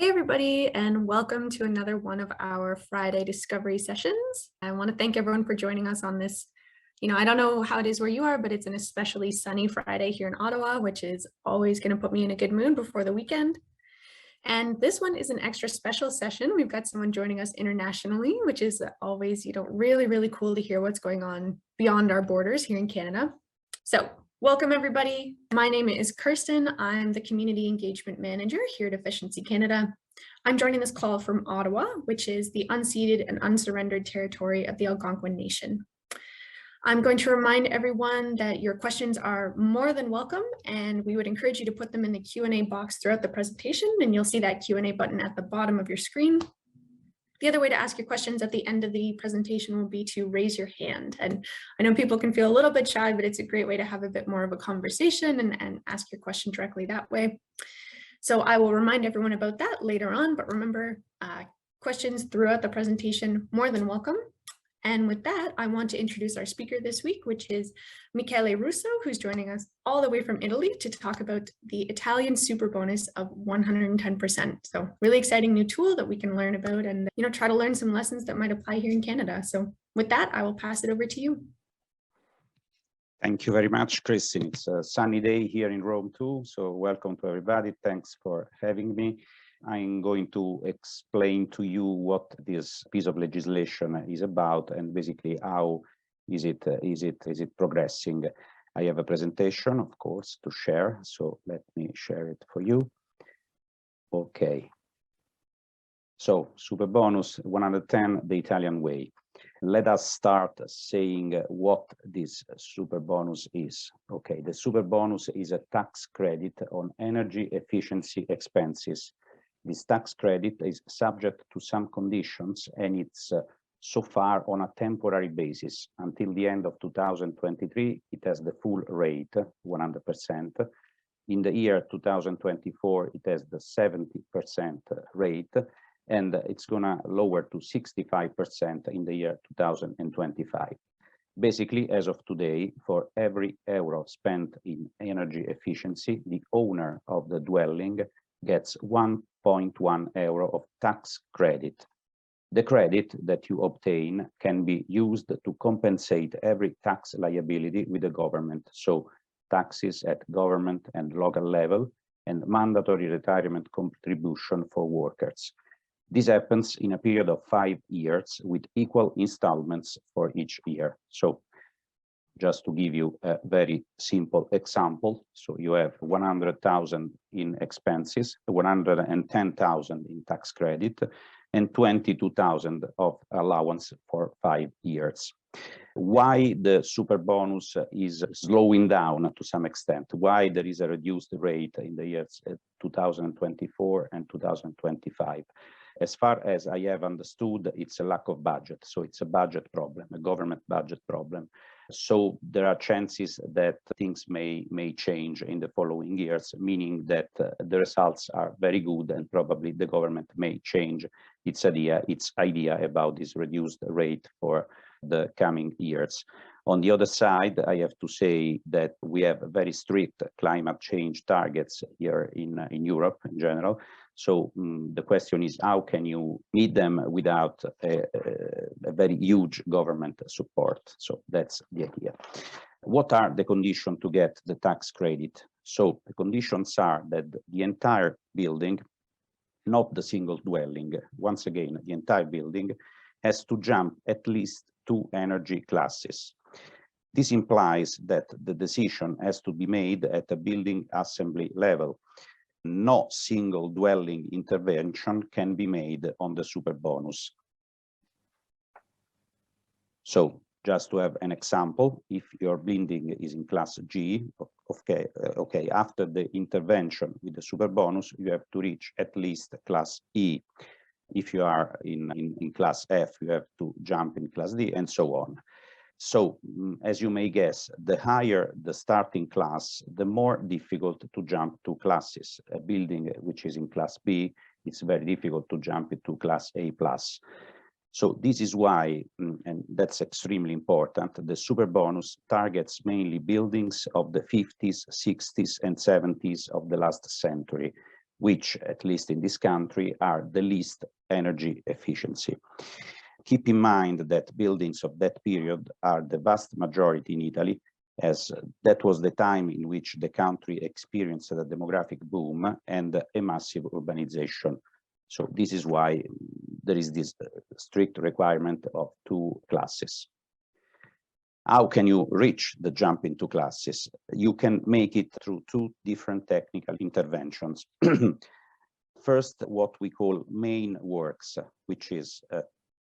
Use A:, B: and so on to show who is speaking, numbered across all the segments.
A: Hey everybody, and welcome to another one of our Friday Discovery sessions. I want to thank everyone for joining us on this. I don't know how it is where you are, but it's an especially sunny Friday here in Ottawa, which is always going to put me in a good mood before the weekend. And this one is an extra special session. We've got someone joining us internationally, which is always, really, really cool to hear what's going on beyond our borders here in Canada. So welcome everybody. My name is Kirstin. I'm the Community Engagement Manager here at Efficiency Canada. I'm joining this call from Ottawa, which is the unceded and unsurrendered territory of the Algonquin Nation. I'm going to remind everyone that your questions are more than welcome, and we would encourage you to put them in the Q&A box throughout the presentation, and you'll see that Q&A button at the bottom of your screen. The other way to ask your questions at the end of the presentation will be to raise your hand. And I know people can feel a little bit shy, but it's a great way to have a bit more of a conversation and ask your question directly that way. So I will remind everyone about that later on, but remember, questions throughout the presentation, more than welcome. And with that, I want to introduce our speaker this week, which is Michele Russo, who's joining us all the way from Italy to talk about the Italian Superbonus of 110%. So really exciting new tool that we can learn about and try to learn some lessons that might apply here in Canada. So with that, I will pass it over to you.
B: Thank you very much, Kirstin. It's a sunny day here in Rome too, so welcome to everybody. Thanks for having me. I'm going to explain to you what this piece of legislation is about and basically how is it progressing. I have a presentation, of course, to share, so let me share it for you. Okay. So, Superbonus 110, the Italian way. Let us start saying what this Superbonus is. Okay, the Superbonus is a tax credit on energy efficiency expenses. This tax credit is subject to some conditions, and it's so far on a temporary basis. Until the end of 2023, it has the full rate, 100%. In the year 2024, it has the 70% rate, and it's gonna lower to 65% in the year 2025. Basically, as of today, for every euro spent in energy efficiency, the owner of the dwelling gets 1.1 euro of tax credit. The credit that you obtain can be used to compensate every tax liability with the government, so taxes at government and local level and mandatory retirement contribution for workers. This happens in a period of 5 years with equal installments for each year. So just to give you a very simple example, so you have 100,000 in expenses, 110,000 in tax credit, and 22,000 of allowance for 5 years. Why the Superbonus is slowing down to some extent? Why there is a reduced rate in the years 2024 and 2025? As far as I have understood, it's a lack of budget. So it's a budget problem, a government budget problem. So there are chances that things may change in the following years, meaning that the results are very good and probably the government may change its idea about this reduced rate for the coming years. On the other side, I have to say that we have very strict climate change targets here in Europe in general. So the question is, how can you meet them without a very huge government support? So that's the idea. What are the conditions to get the tax credit? So the conditions are that the entire building, not the single dwelling, once again, the entire building has to jump at least 2 energy classes. This implies that the decision has to be made at a building assembly level. No single dwelling intervention can be made on the Superbonus. So just to have an example, if your building is in class G, okay, after the intervention with the Superbonus, you have to reach at least class E. If you are in class F, you have to jump in class D, and so on. So, as you may guess, the higher the starting class, the more difficult to jump to classes. A building which is in class B, it's very difficult to jump into class A+. So this is why, and that's extremely important, the Superbonus targets mainly buildings of the 50s, 60s, and 70s of the last century. which, at least in this country, are the least energy efficiency. Keep in mind that buildings of that period are the vast majority in Italy, as that was the time in which the country experienced a demographic boom and a massive urbanization. So this is why there is this strict requirement of 2 classes. How can you reach the jump into classes? You can make it through 2 different technical interventions. First, what we call main works, which is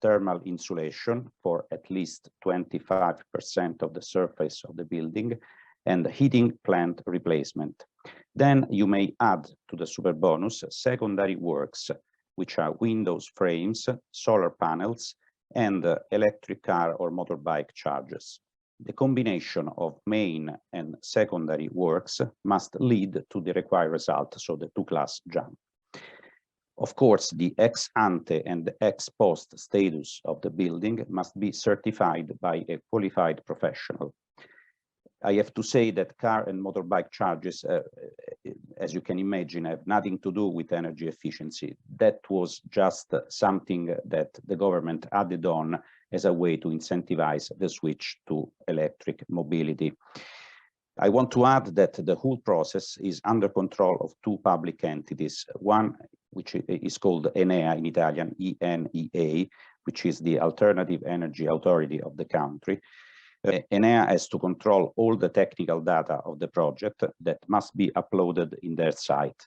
B: thermal insulation for at least 25% of the surface of the building, and heating plant replacement. Then you may add to the Superbonus secondary works, which are windows frames, solar panels, and electric car or motorbike chargers. The combination of main and secondary works must lead to the required result, so the 2-class jump. Of course, the ex ante and ex post status of the building must be certified by a qualified professional. I have to say that car and motorbike charges, as you can imagine, have nothing to do with energy efficiency. That was just something that the government added on as a way to incentivize the switch to electric mobility. I want to add that the whole process is under control of 2 public entities. One, which is called Enea in Italian, ENEA, which is the Alternative Energy Authority of the country. Enea has to control all the technical data of the project that must be uploaded in their site.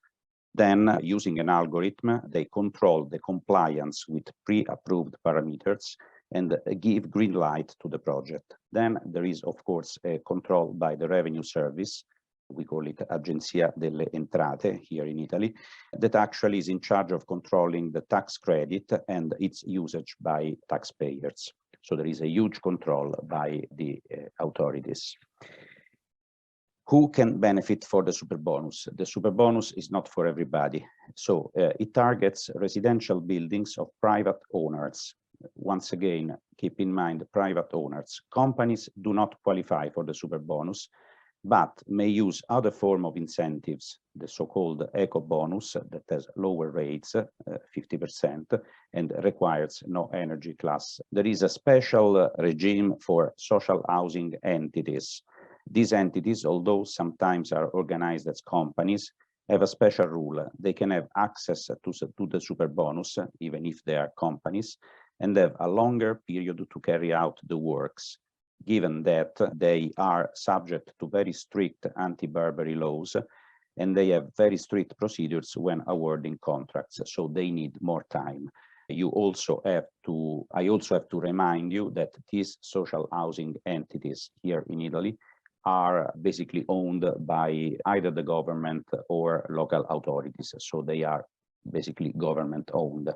B: Then, using an algorithm, they control the compliance with pre-approved parameters and give green light to the project. Then there is, of course, a control by the Revenue Service. We call it Agenzia delle Entrate here in Italy, that actually is in charge of controlling the tax credit and its usage by taxpayers. So there is a huge control by the authorities. Who can benefit for the Superbonus? The Superbonus is not for everybody. So it targets residential buildings of private owners. Once again, keep in mind private owners. Companies do not qualify for the Superbonus, but may use other form of incentives, the so-called eco bonus that has lower rates, 50%, and requires no energy class. There is a special regime for social housing entities. These entities, although sometimes are organized as companies, have a special rule. They can have access to the Superbonus, even if they are companies, and have a longer period to carry out the works, given that they are subject to very strict anti-burglary laws, and they have very strict procedures when awarding contracts, so they need more time. I also have to remind you that these social housing entities here in Italy are basically owned by either the government or local authorities, so they are basically government owned.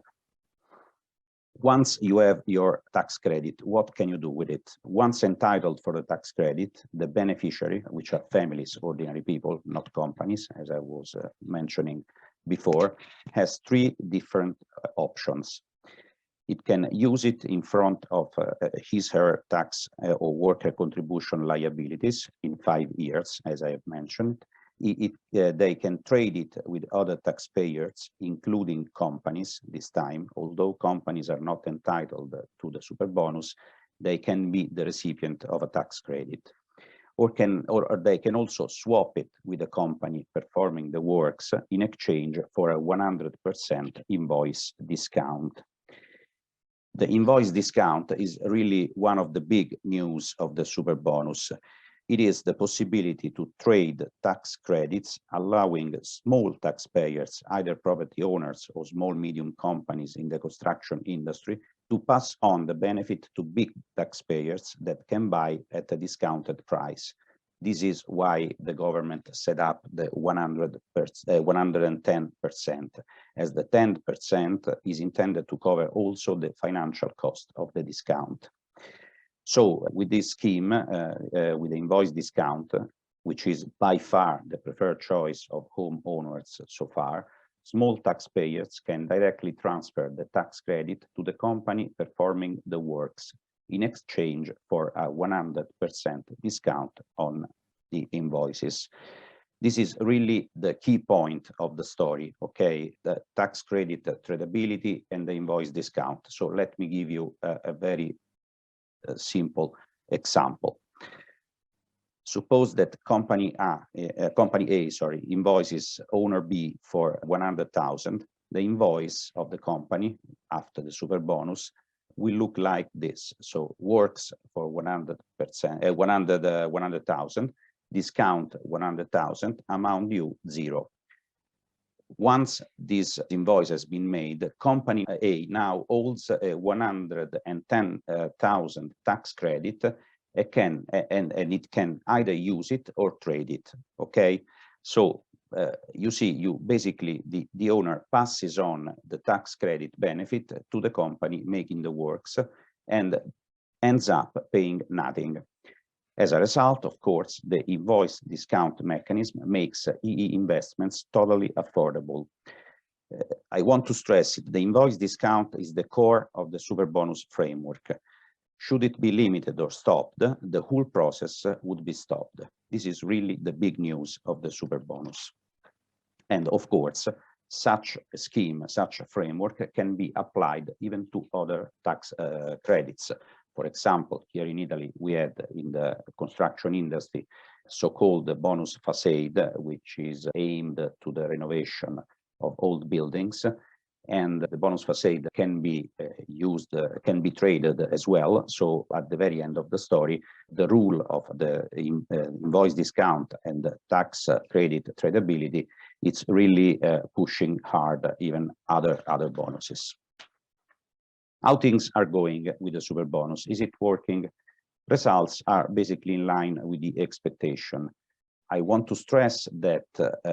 B: Once you have your tax credit, what can you do with it? Once entitled for the tax credit, the beneficiary, which are families, ordinary people, not companies, as I was mentioning before, has 3 different options. It can use it in front of his/her tax or worker contribution liabilities in 5 years, as I have mentioned. They can trade it with other taxpayers, including companies this time. Although companies are not entitled to the Superbonus, they can be the recipient of a tax credit. Or they can also swap it with a company performing the works in exchange for a 100% invoice discount. The invoice discount is really one of the big news of the Superbonus. It is the possibility to trade tax credits, allowing small taxpayers, either property owners or small medium companies in the construction industry, to pass on the benefit to big taxpayers that can buy at a discounted price. This is why the government set up the 110%, as the 10% is intended to cover also the financial cost of the discount. So with this scheme, with the invoice discount, which is by far the preferred choice of homeowners so far, small taxpayers can directly transfer the tax credit to the company performing the works in exchange for a 100% discount on the invoices. This is really the key point of the story, okay? The tax credit tradability and the invoice discount. So let me give you a very simple example. Suppose that company A, invoices owner B for 100,000. The invoice of the company after the Superbonus will look like this. So works for 100%, 100,000, discount 100,000, amount due 0. Once this invoice has been made, company A now holds a 110,000 tax credit and it can either use it or trade it. Okay, so you see, basically the owner passes on the tax credit benefit to the company making the works and ends up paying nothing. As a result, of course, the invoice discount mechanism makes EE investments totally affordable. I want to stress it, the invoice discount is the core of the Superbonus framework. Should it be limited or stopped, the whole process would be stopped. This is really the big news of the Superbonus. And of course, such a scheme, such a framework can be applied even to other tax credits. For example, here in Italy, we had in the construction industry so-called bonus facade, which is aimed to the renovation of old buildings. And the bonus facade can be used, can be traded as well. So at the very end of the story, the rule of the invoice discount and the tax credit tradability, it's really pushing hard even other bonuses. How things are going with the Superbonus? Is it working? Results are basically in line with the expectation. I want to stress that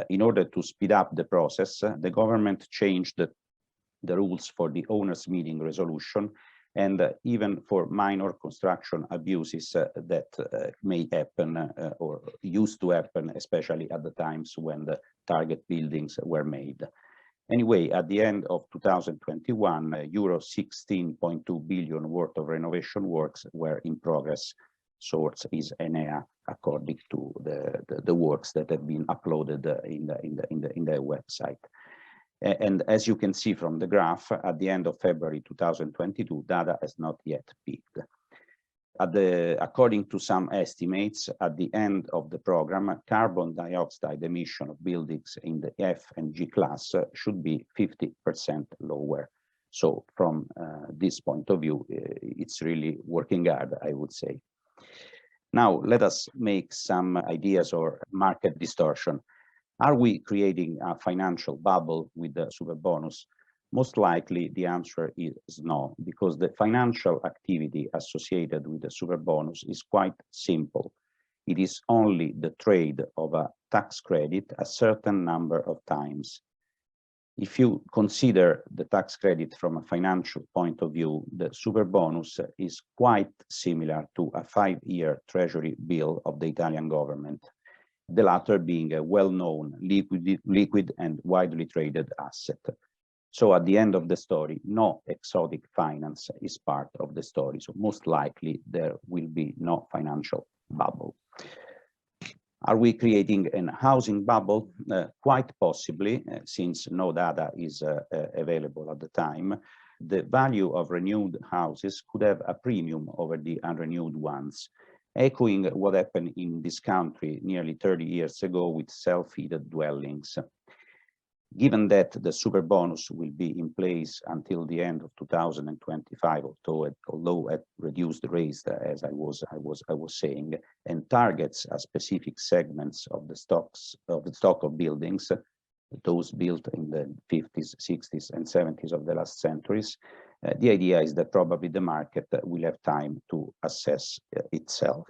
B: in order to speed up the process, the government changed the rules for the owners' meeting resolution and even for minor construction abuses that may happen or used to happen, especially at the times when the target buildings were made. Anyway, at the end of 2021, euro 16.2 billion worth of renovation works were in progress. Source is Enea, according to the works that have been uploaded in the website. And as you can see from the graph, at the end of February 2022, data has not yet peaked. According to some estimates, at the end of the program, carbon dioxide emission of buildings in the F and G class should be 50% lower. So from this point of view, it's really working hard, I would say. Now, let us make some ideas or market distortion. Are we creating a financial bubble with the Superbonus? Most likely the answer is no, because the financial activity associated with the Superbonus is quite simple. It is only the trade of a tax credit a certain number of times. If you consider the tax credit from a financial point of view, the Superbonus is quite similar to a 5-year treasury bill of the Italian government, the latter being a well-known, liquid and widely traded asset. So at the end of the story, no exotic finance is part of the story. So most likely there will be no financial bubble. Are we creating a housing bubble? Quite possibly, since no data is available at the time. The value of renewed houses could have a premium over the unrenewed ones, echoing what happened in this country nearly 30 years ago with self-heated dwellings. Given that the Superbonus will be in place until the end of 2025, although at reduced rates, as I was saying, and targets a specific segments of the stock of buildings, those built in the 50s, 60s, and 70s of the last centuries, the idea is that probably the market will have time to assess itself.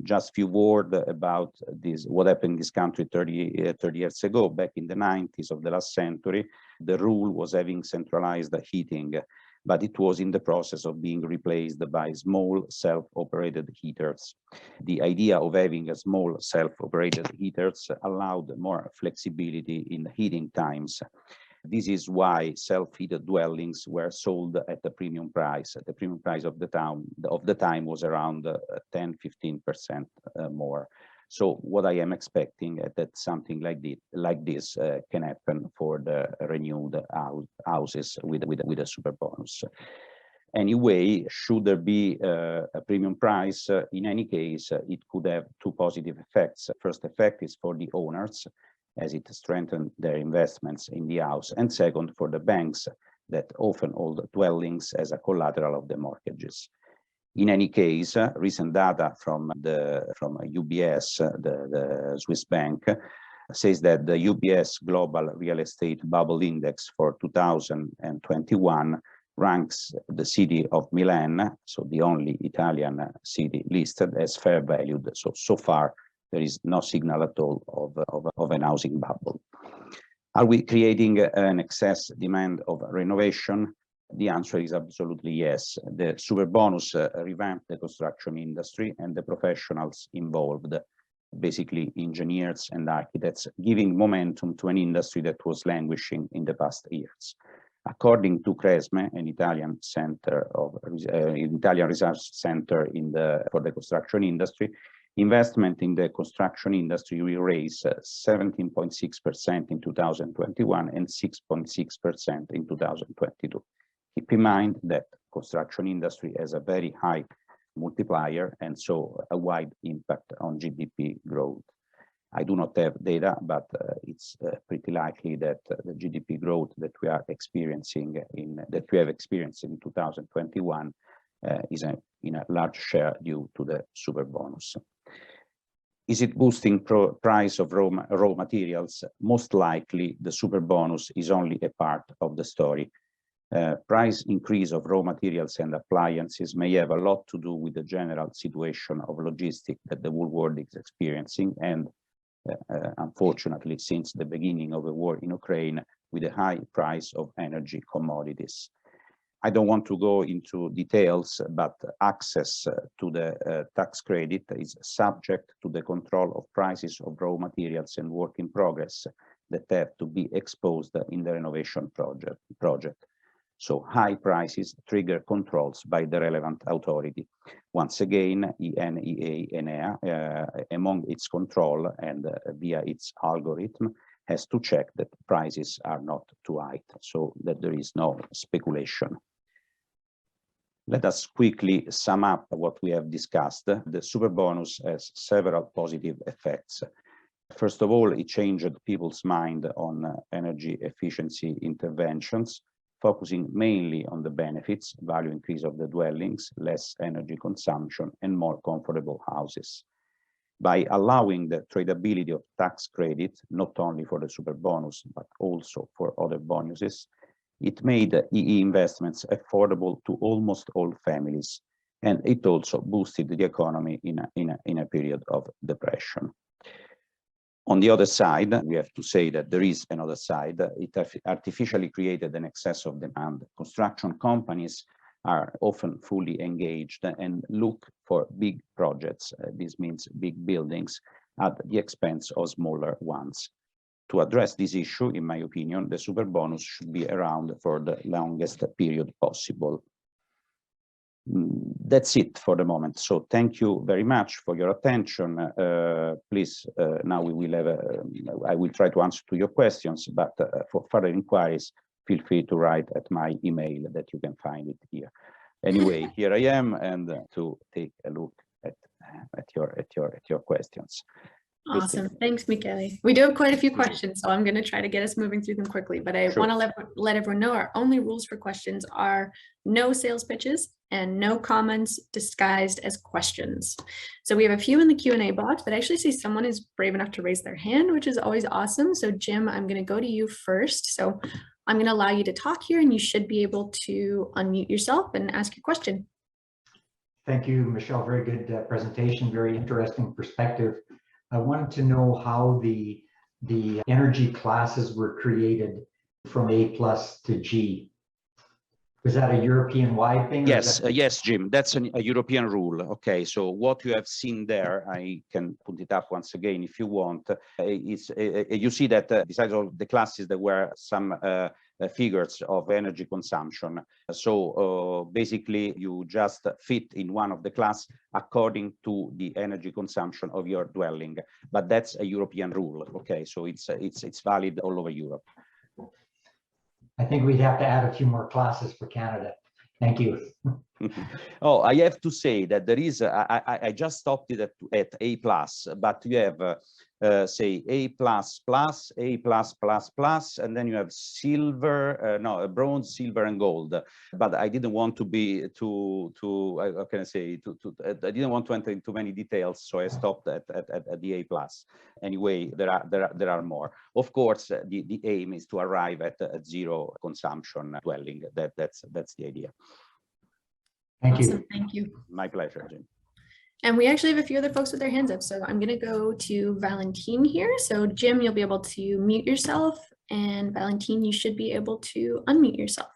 B: Just a few words about this, what happened in this country 30 years ago. Back in the 90s of the last century, the rule was having centralized heating, but it was in the process of being replaced by small self-operated heaters. The idea of having a small self-operated heaters allowed more flexibility in heating times. This is why self-heated dwellings were sold at a premium price. The premium price of the time was around 10–15% more. So what I am expecting that something like this can happen for the renewed houses with a Superbonus. Anyway, should there be a premium price, in any case, it could have two positive effects. First effect is for the owners, as it strengthens their investments in the house, and second, for the banks that often hold dwellings as a collateral of the mortgages. In any case, recent data from UBS, the Swiss bank, says that the UBS Global Real Estate Bubble Index for 2021 ranks the city of Milan, so the only Italian city listed, as fair valued. So far, there is no signal at all of an housing bubble. Are we creating an excess demand of renovation? The answer is absolutely yes. The Superbonus revamped the construction industry and the professionals involved, basically engineers and architects, giving momentum to an industry that was languishing in the past years. According to CRESME, an Italian research center for the construction industry, investment in the construction industry will raise 17.6% in 2021 and 6.6% in 2022. Keep in mind that construction industry has a very high multiplier and so a wide impact on GDP growth. I do not have data, but it's pretty likely that the GDP growth that we have experienced in 2021 is in a large share due to the Superbonus. Is it boosting price of raw materials? Most likely, the Superbonus is only a part of the story. Price increase of raw materials and appliances may have a lot to do with the general situation of logistics that the whole world is experiencing, and unfortunately, since the beginning of the war in Ukraine, with a high price of energy commodities. I don't want to go into details, but access to the tax credit is subject to the control of prices of raw materials and work in progress that have to be exposed in the renovation project. So high prices trigger controls by the relevant authority. Once again, ENEA, among its control and via its algorithm, has to check that prices are not too high, so that there is no speculation. Let us quickly sum up what we have discussed. The Superbonus has several positive effects. First of all, it changed people's mind on energy efficiency interventions, focusing mainly on the benefits, value increase of the dwellings, less energy consumption, and more comfortable houses. By allowing the tradability of tax credit, not only for the Superbonus, but also for other bonuses, it made EE investments affordable to almost all families, and it also boosted the economy in a period of depression. On the other side, we have to say that there is another side. It artificially created an excess of demand. Construction companies are often fully engaged and look for big projects. This means big buildings at the expense of smaller ones. To address this issue, in my opinion, the Superbonus should be around for the longest period possible. That's it for the moment. So thank you very much for your attention. Please, now we will have I will try to answer to your questions, but for further inquiries, feel free to write at my email that you can find it here. Anyway, here I am, and to take a look at your questions.
A: Awesome. Thanks, Michele. We do have quite a few questions, so I'm going to try to get us moving through them quickly. But I want to let everyone know our only rules for questions are no sales pitches and no comments disguised as questions. So we have a few in the Q&A box, but I actually see someone is brave enough to raise their hand, which is always awesome. So Jim, I'm going to go to you first. So I'm going to allow you to talk here, and you should be able to unmute yourself and ask your question.
C: Thank you, Michelle. Very good presentation. Very interesting perspective. I wanted to know how the energy classes were created from A+ to G. Was that a European-wide thing?
B: Yes, yes, Jim, that's a European rule. Okay, so what you have seen there, I can put it up once again if you want. You see that besides all the classes, there were some figures of energy consumption. So basically, you just fit in one of the class according to the energy consumption of your dwelling. But that's a European rule. Okay, so it's valid all over Europe.
C: I think we'd have to add a few more classes for Canada. Thank you.
B: Oh, I have to say that there is, I just stopped it at A+, but you have, say, A++, A+++, and then you have silver, no, bronze, silver, and gold. But I didn't want to be how can I say, I didn't want to enter into many details, so I stopped at the A+. Anyway, there are more. Of course, the aim is to arrive at zero consumption dwelling. That's the idea.
C: Thank
A: Awesome.
C: you.
A: Thank you.
B: My pleasure, Jim.
A: And we actually have a few other folks with their hands up. So I'm going to go to Valentine here. So Jim, you'll be able to mute yourself. And Valentine, you should be able to unmute yourself.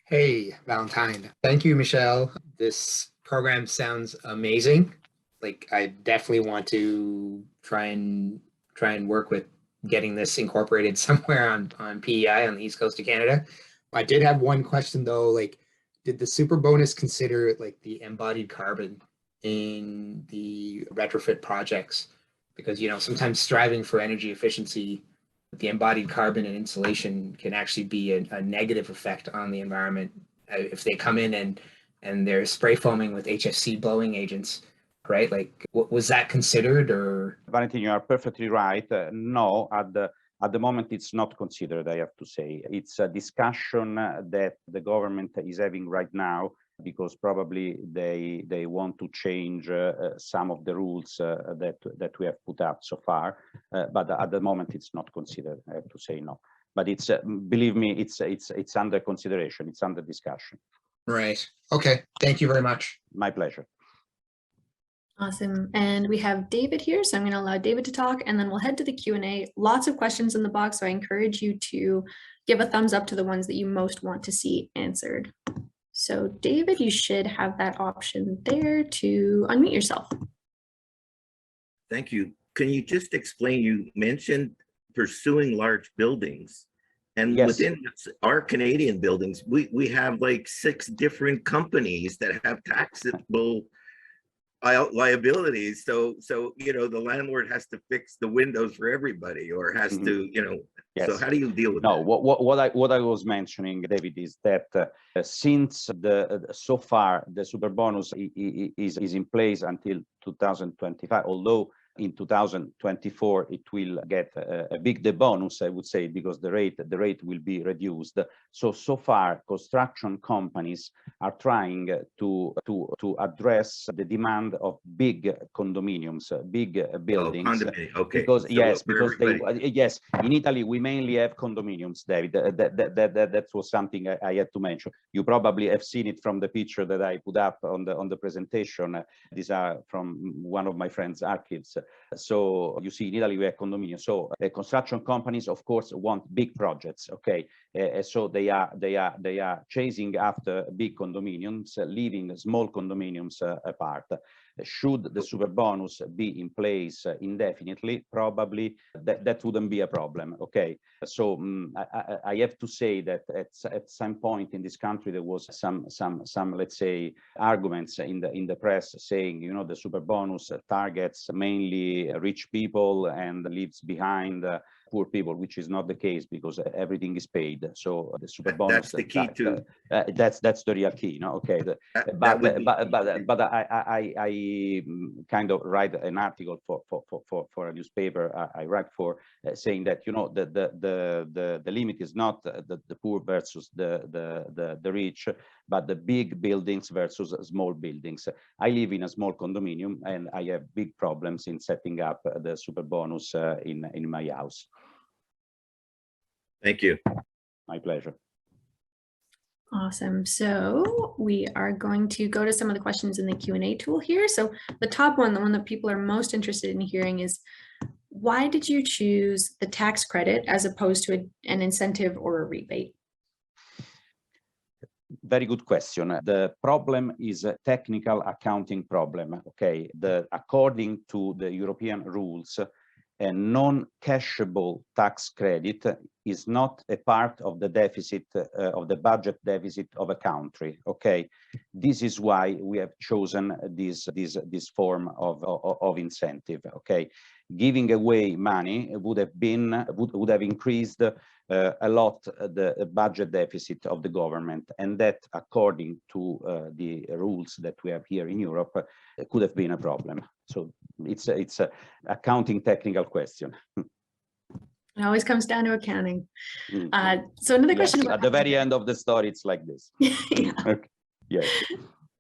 D: Hey, Valentine. Thank you, Michelle. This program sounds amazing. Like, I definitely want to try and work with getting this incorporated somewhere on PEI on the East Coast of Canada. I did have one question though, like, did the Superbonus consider like the embodied carbon in the retrofit projects? Because, you know, sometimes striving for energy efficiency, the embodied carbon and insulation can actually be a negative effect on the environment if they come in and they're spray foaming with HFC blowing agents, right? Like, was that considered? Or
B: Valentine, you are perfectly right. No, at the moment, it's not considered, I have to say. It's a discussion that the government is having right now, because probably they want to change some of the rules that we have put up so far. But at the moment, it's not considered, I have to say no. But it's, believe me, it's under consideration, it's under discussion.
D: Right. Okay. Thank you very much.
B: My pleasure.
A: Awesome. And we have David here. So I'm going to allow David to talk, and then we'll head to the Q&A. Lots of questions in the box. So I encourage you to give a thumbs up to the ones that you most want to see answered. So David, you should have that option there to unmute yourself.
E: Thank you. Can you just explain, you mentioned pursuing large buildings, and
B: Yes.
E: within our Canadian buildings, we have like 6 different companies that have taxable liabilities. So you know, the landlord has to fix the windows for everybody, or has to, you know.
B: Yes.
E: So how do you deal with
B: No,
E: that?
B: what I was mentioning, David, is that since so far the Superbonus is in place until 2025, although in 2024 it will get a big bonus, I would say, because the rate will be reduced. So far construction companies are trying to address the demand of big condominiums, big buildings.
E: Oh, okay.
B: Because
E: So
B: yes,
E: for
B: because yes, in Italy we mainly have condominiums, David. That was something I had to mention. You probably have seen it from the picture that I put up on the presentation. These are from one of my friend's archives. So you see, in Italy we have condominiums. So construction companies, of course, want big projects. Okay, so they are chasing after big condominiums, leaving small condominiums apart. Should the Superbonus be in place indefinitely, probably that wouldn't be a problem. Okay, so I have to say that at some point in this country there was some let's say arguments in the press saying, you know, the Superbonus targets mainly rich people and leaves behind poor people, which is not the case, because everything is paid. So the Superbonus,
E: that's the key too.
B: That's the real key. No, okay. But I kind of write an article for a newspaper I write for, saying that, you know, the limit is not the poor versus the rich, but the big buildings versus small buildings. I live in a small condominium and I have big problems in setting up the Superbonus in my house.
E: Thank you.
B: My pleasure.
A: Awesome. So we are going to go to some of the questions in the Q&A tool here. So the top one, the one that people are most interested in hearing, is why did you choose the tax credit as opposed to an incentive or a rebate?
B: Very good question. The problem is a technical accounting problem. Okay, according to the European rules, a non-cashable tax credit is not a part of the deficit, of the budget deficit of a country, okay? This is why we have chosen this form of incentive, okay? Giving away money would have increased a lot the budget deficit of the government, and that, according to the rules that we have here in Europe, could have been a problem. So it's a accounting technical question.
A: It always comes down to accounting. So another question about
B: at the very end of the story, it's like this.
A: Yeah.
B: Okay. Yes.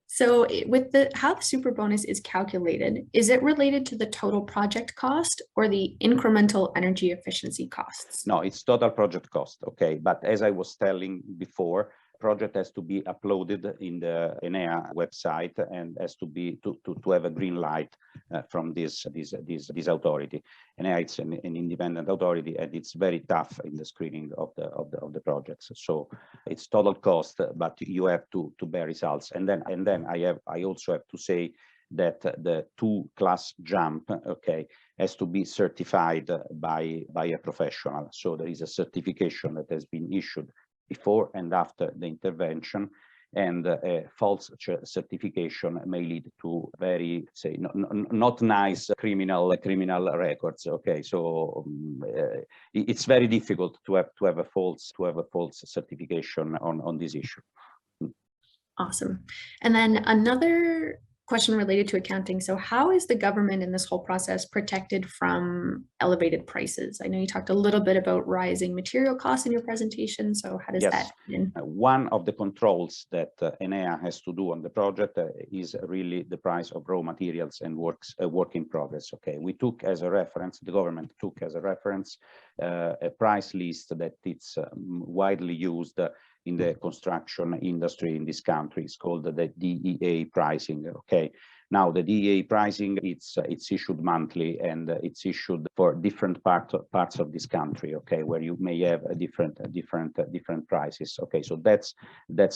A: So with how the super bonus is calculated, is it related to the total project cost or the incremental energy efficiency costs?
B: No, it's total project cost. Okay, but as I was telling before, project has to be uploaded in the Enea website and has to be to have a green light from this authority. Enea, it's an independent authority, and it's very tough in the screening of the projects. So it's total cost, but you have to bear results. And then I also have to say that the 2-class jump, okay, has to be certified by a professional. So there is a certification that has been issued before and after the intervention, and a false certification may lead to very, say, not nice criminal records. Okay, so it's very difficult to have a false certification on this issue.
A: Awesome. And then another question related to accounting. So how is the government in this whole process protected from elevated prices? I know you talked a little bit about rising material costs in your presentation. So how does that fit in?
B: One of the controls that Enea has to do on the project is really the price of raw materials and work in progress. Okay, we took as a reference, the government took as a reference a price list that it's widely used in the construction industry in this country. It's called the DEA pricing. Okay, now the DEA pricing, it's issued monthly, and it's issued for different parts of this country. Okay, where you may have a different prices. Okay, so that's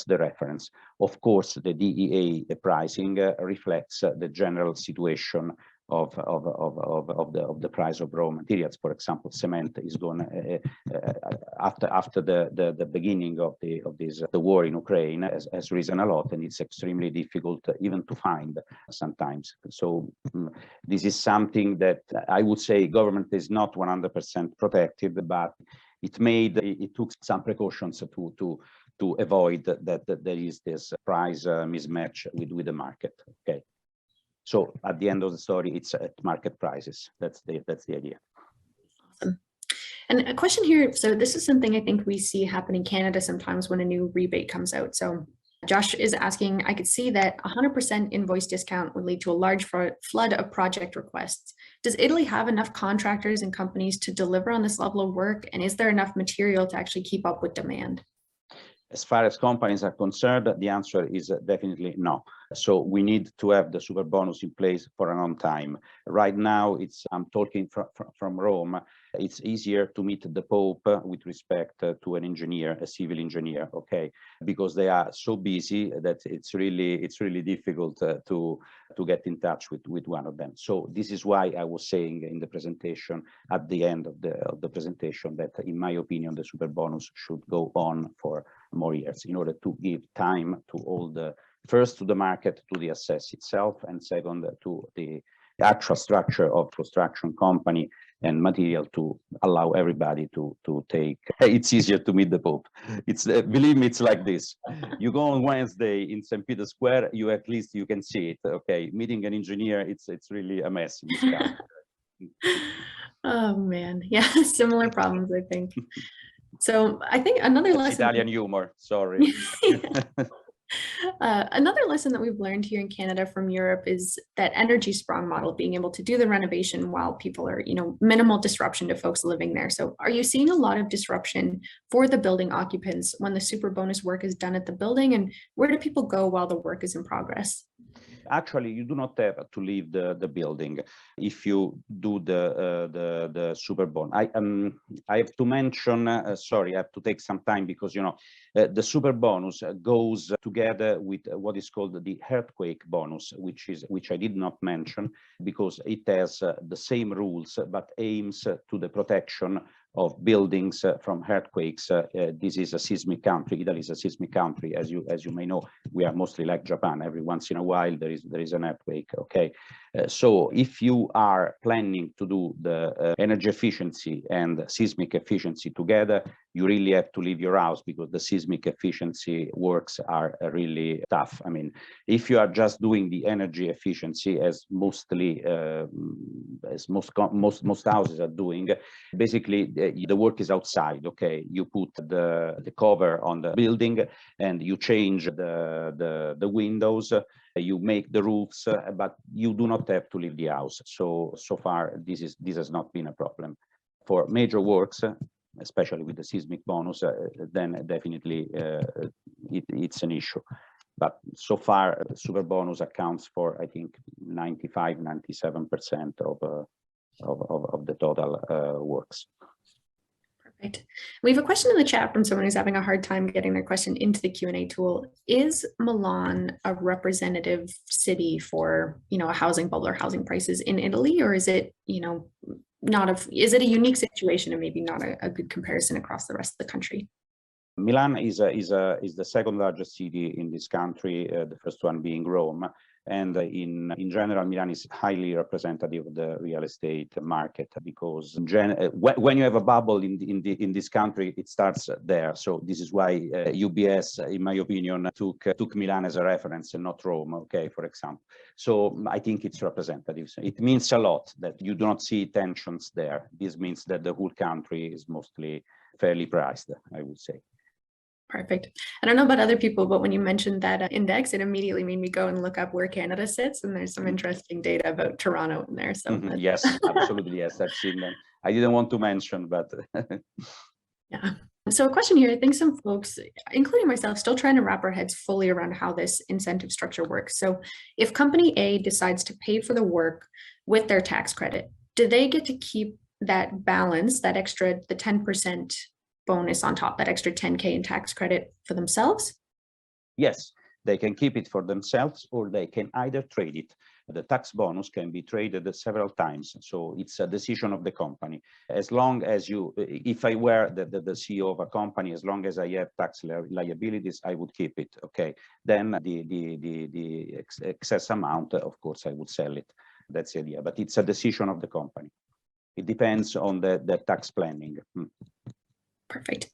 B: the reference. Of course, the DEA pricing reflects the general situation of the price of raw materials. For example, cement is going after the beginning of the war in Ukraine has risen a lot, and it's extremely difficult even to find sometimes. So this is something that I would say government is not 100% protected, but it took some precautions to avoid that there is this price mismatch with the market. Okay. So at the end of the story, it's at market prices. That's the idea.
A: Awesome. And a question here. So this is something I think we see happen in Canada sometimes when a new rebate comes out. So Josh is asking, I could see that 100% invoice discount would lead to a large flood of project requests. Does Italy have enough contractors and companies to deliver on this level of work? And is there enough material to actually keep up with demand?
B: As far as companies are concerned, the answer is definitely no. So we need to have the super bonus in place for a long time. Right now, I'm talking from Rome. It's easier to meet the Pope with respect to an engineer, a civil engineer, okay? Because they are so busy that it's really difficult to get in touch with one of them. So this is why I was saying in the presentation, at the end of the presentation, that in my opinion, the super bonus should go on for more years in order to give time to all the, first to the market, to the assess itself, and second to the actual structure of construction company and material to allow everybody to take. It's easier to meet the Pope. It's believe me, it's like this. You go on Wednesday in St. Peter's Square, at least you can see it. Okay, meeting an engineer, it's really a mess in this country.
A: Oh man, yeah, similar problems, I think. So I think another lesson.
B: Italian humor, sorry.
A: Another lesson that we've learned here in Canada from Europe is that energy sprung model, being able to do the renovation while people are, minimal disruption to folks living there. So are you seeing a lot of disruption for the building occupants when the super bonus work is done at the building, and where do people go while the work is in progress?
B: Actually, you do not have to leave the building if you do the super bonus. I have to mention, sorry, I have to take some time because the super bonus goes together with what is called the earthquake bonus, which I did not mention because it has the same rules but aims to the protection of buildings from earthquakes. This is a seismic country. Italy is a seismic country, as you may know. We are mostly like Japan. Every once in a while there is an earthquake. Okay, so if you are planning to do the energy efficiency and seismic efficiency together, you really have to leave your house, because the seismic efficiency works are really tough. I mean, if you are just doing the energy efficiency, as mostly as most houses are doing, basically the work is outside. Okay, you put the cover on the building and you change the windows, you make the roofs, but you do not have to leave the house. So far this has not been a problem. For major works, especially with the seismic bonus, then definitely it's an issue. But so far, super bonus accounts for, I think, 95–97% of the total works.
A: Perfect. We have a question in the chat from someone who's having a hard time getting their question into the Q&A tool. Is Milan a representative city for, a housing bubble or housing prices in Italy, or is it, is it a unique situation and maybe not a good comparison across the rest of the country?
B: Milan is the second largest city in this country, the first one being Rome. And in general, Milan is highly representative of the real estate market, because when you have a bubble in this country, it starts there. So this is why UBS, in my opinion, took Milan as a reference and not Rome, okay, for example. So I think it's representative. So it means a lot that you do not see tensions there. This means that the whole country is mostly fairly priced, I would say.
A: Perfect. I don't know about other people, but when you mentioned that index, it immediately made me go and look up where Canada sits, and there's some interesting data about Toronto in there. So
B: yes, absolutely, yes, I've seen them. I didn't want to mention, but
A: yeah. So a question here, I think some folks, including myself, still trying to wrap our heads fully around how this incentive structure works. So if company A decides to pay for the work with their tax credit, do they get to keep that balance, that extra, the 10% bonus on top, that extra 10K in tax credit for themselves?
B: Yes, they can keep it for themselves, or they can either trade it. The tax bonus can be traded several times, so it's a decision of the company. As long as if I were the CEO of a company, as long as I have tax liabilities, I would keep it. Okay, then the excess amount, of course, I would sell it. That's the idea, but it's a decision of the company. It depends on the tax planning.
A: Perfect.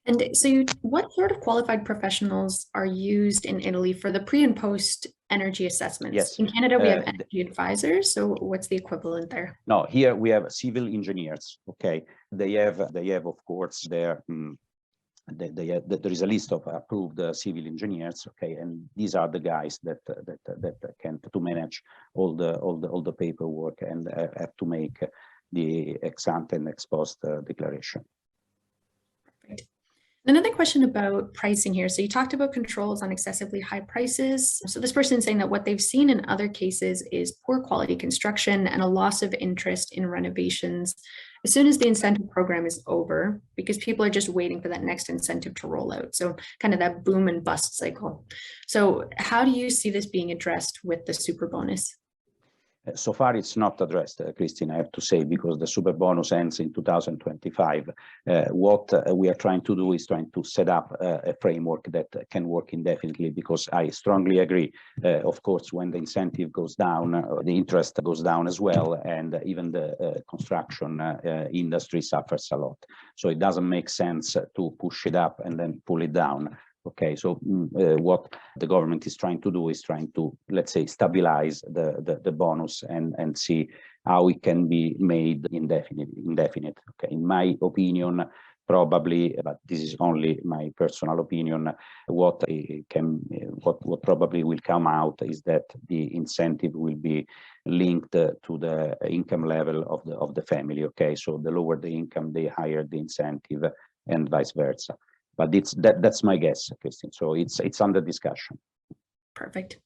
A: And so what sort of qualified professionals are used in Italy for the pre and post energy assessments?
B: Yes.
A: In Canada, we have energy advisors. So what's the equivalent there?
B: No, here we have civil engineers. Okay, they have of course there is a list of approved civil engineers. Okay, and these are the guys that can to manage all the paperwork and have to make the ex ante and ex post declaration.
A: Another question about pricing here. So you talked about controls on excessively high prices. So this person is saying that what they've seen in other cases is poor quality construction and a loss of interest in renovations as soon as the incentive program is over, because people are just waiting for that next incentive to roll out. So kind of that boom and bust cycle. So how do you see this being addressed with the super bonus?
B: So far, it's not addressed, Kirstin, I have to say, because the super bonus ends in 2025. What we are trying to do is trying to set up a framework that can work indefinitely, because I strongly agree. Of course, when the incentive goes down, the interest goes down as well, and even the construction industry suffers a lot. So it doesn't make sense to push it up and then pull it down. Okay, so what the government is trying to do is trying to, let's say, stabilize the bonus and see how it can be made indefinite. Okay, in my opinion, probably, but this is only my personal opinion, what probably will come out is that the incentive will be linked to the income level of the family. Okay, so the lower the income, the higher the incentive, and vice versa. But that's my guess, Kirstin. So it's under discussion.
A: Perfect.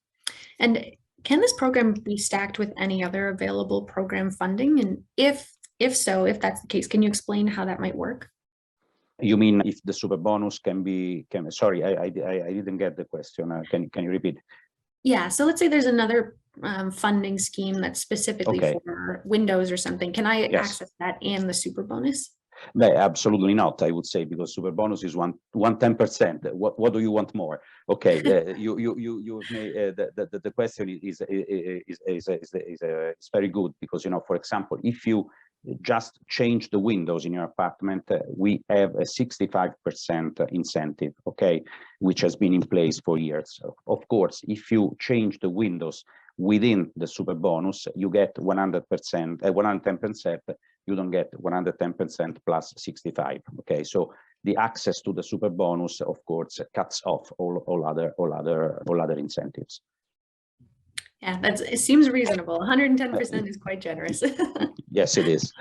A: And can this program be stacked with any other available program funding? And if so, if that's the case, can you explain how that might work?
B: You mean if the super bonus sorry, I didn't get the question. Can you repeat?
A: Yeah. So let's say there's another funding scheme that's specifically for windows or something. Can I access that and the super bonus?
B: No, absolutely not, I would say, because Superbonus is 110%. What do you want more? Okay, you've made the question is very good, because, you know, for example, if you just change the windows in your apartment, we have a 65% incentive, okay, which has been in place for years. Of course, if you change the windows within the Superbonus, you get 100%, 110%. You don't get 110% plus 65. Okay, so the access to the Superbonus, of course, cuts off all other incentives.
A: Yeah, it seems reasonable. 110% is quite generous.
B: Yes, it is.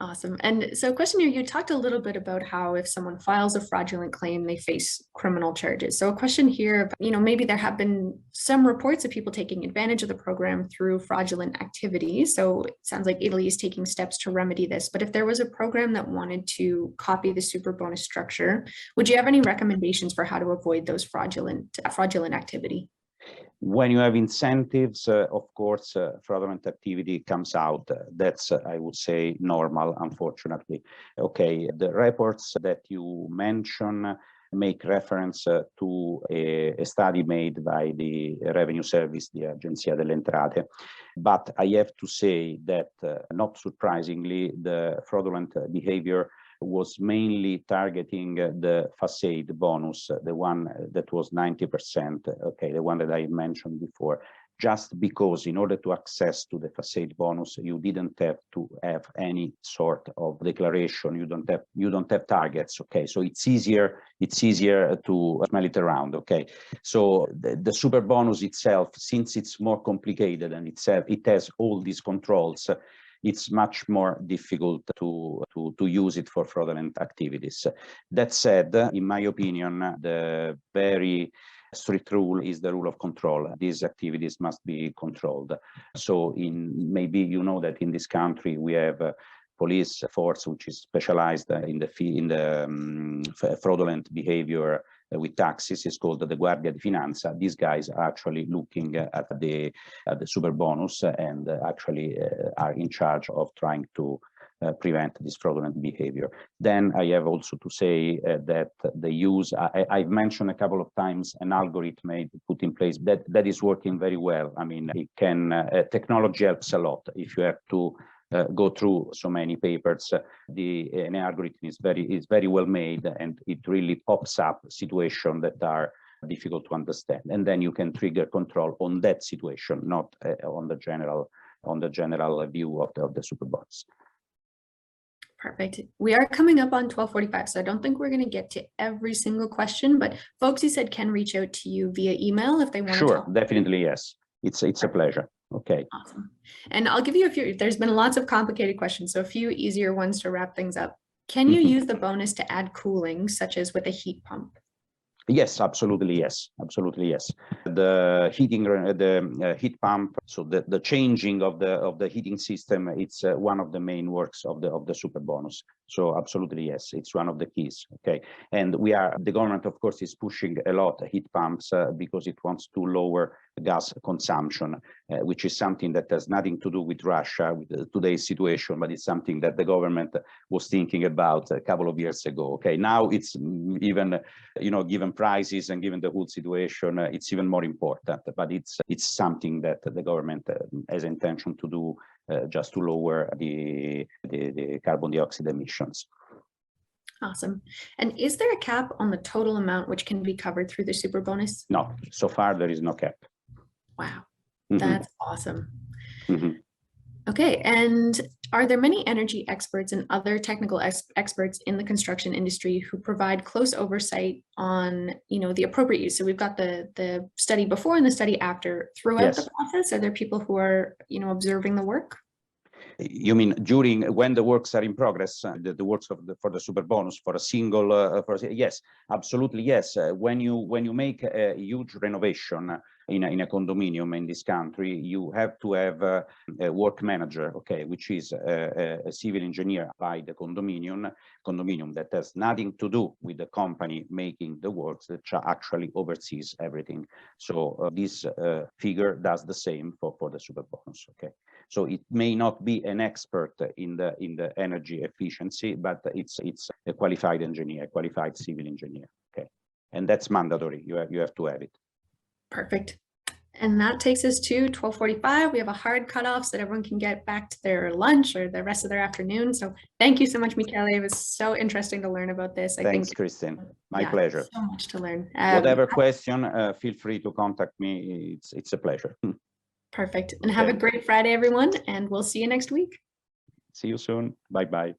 A: Awesome. And so, question here, you talked a little bit about how if someone files a fraudulent claim, they face criminal charges. So a question here, you know, maybe there have been some reports of people taking advantage of the program through fraudulent activities. So it sounds like Italy is taking steps to remedy this. But if there was a program that wanted to copy the Superbonus structure, would you have any recommendations for how to avoid those fraudulent activity?
B: When you have incentives, of course, fraudulent activity comes out. That's, I would say, normal, unfortunately. Okay, the reports that you mention make reference to a study made by the Revenue Service, the Agenzia delle Entrate. But I have to say that, not surprisingly, the fraudulent behavior was mainly targeting the facade bonus, the one that was 90%, okay, the one that I mentioned before, just because in order to access to the facade bonus, you didn't have to have any sort of declaration. You don't have targets, okay? So it's easier to smell it around, okay? So the Superbonus itself, since it's more complicated and it has all these controls, it's much more difficult to use it for fraudulent activities. That said, in my opinion, the very strict rule is the rule of control. These activities must be controlled. So maybe you know that in this country we have a police force which is specialized in the fraudulent behavior with taxes. Is called the Guardia di Finanza. These guys are actually looking at the Superbonus and actually are in charge of trying to prevent this fraudulent behavior. Then I have also to say that the use, I've mentioned a couple of times an algorithm put in place that is working very well. I mean, it can, technology helps a lot. If you have to go through so many papers, an algorithm is very well made, and it really pops up situations that are difficult to understand, and then you can trigger control on that situation, not on the general view of the Superbonus.
A: Perfect. We are coming up on 12:45, so I don't think we're going to get to every single question, but folks, you said, can reach out to you via email if they want to talk.
B: Sure, definitely, yes. It's a pleasure. Okay.
A: Awesome. And I'll give you a few, there's been lots of complicated questions, so a few easier ones to wrap things up. Can you use the bonus to add cooling, such as with a heat pump?
B: Yes, absolutely, yes. Absolutely, yes. The heating, the heat pump, so the changing of the heating system, it's one of the main works of the Superbonus. So absolutely, yes, it's one of the keys. Okay, and the government, of course, is pushing a lot heat pumps because it wants to lower gas consumption, which is something that has nothing to do with Russia, with today's situation, but it's something that the government was thinking about a couple of years ago. Okay, now it's even, you know, given prices and given the whole situation, it's even more important. But it's something that the government has intention to do just to lower the carbon dioxide emissions.
A: Awesome. And is there a cap on the total amount which can be covered through the Superbonus?
B: No, so far there is no cap.
A: Wow, that's awesome.
B: Mm-hmm.
A: Okay, and are there many energy experts and other technical experts in the construction industry who provide close oversight on, you know, the appropriate use? So we've got the study before and the study after. Throughout the process, are there people who are, you know, observing the work?
B: You mean when the works are in progress, the works for the Superbonus for a single? Yes, absolutely, yes. When you make a huge renovation, in a condominium in this country, you have to have a work manager, okay, which is a civil engineer by the condominium that has nothing to do with the company making the works, that actually oversees everything. So this figure does the same for the Superbonus, okay. So it may not be an expert in the energy efficiency, but it's a qualified engineer, qualified civil engineer, okay. And that's mandatory. You have to have it.
A: Perfect. And that takes us to 12:45. We have a hard cutoff so that everyone can get back to their lunch or the rest of their afternoon. So thank you so much, Michele. It was so interesting to learn about this.
B: Thanks, Kirstin. My pleasure.
A: So much to learn.
B: Whatever question, feel free to contact me. It's a pleasure.
A: Perfect. And have a great Friday, everyone. And we'll see you next week.
B: See you soon. Bye-bye.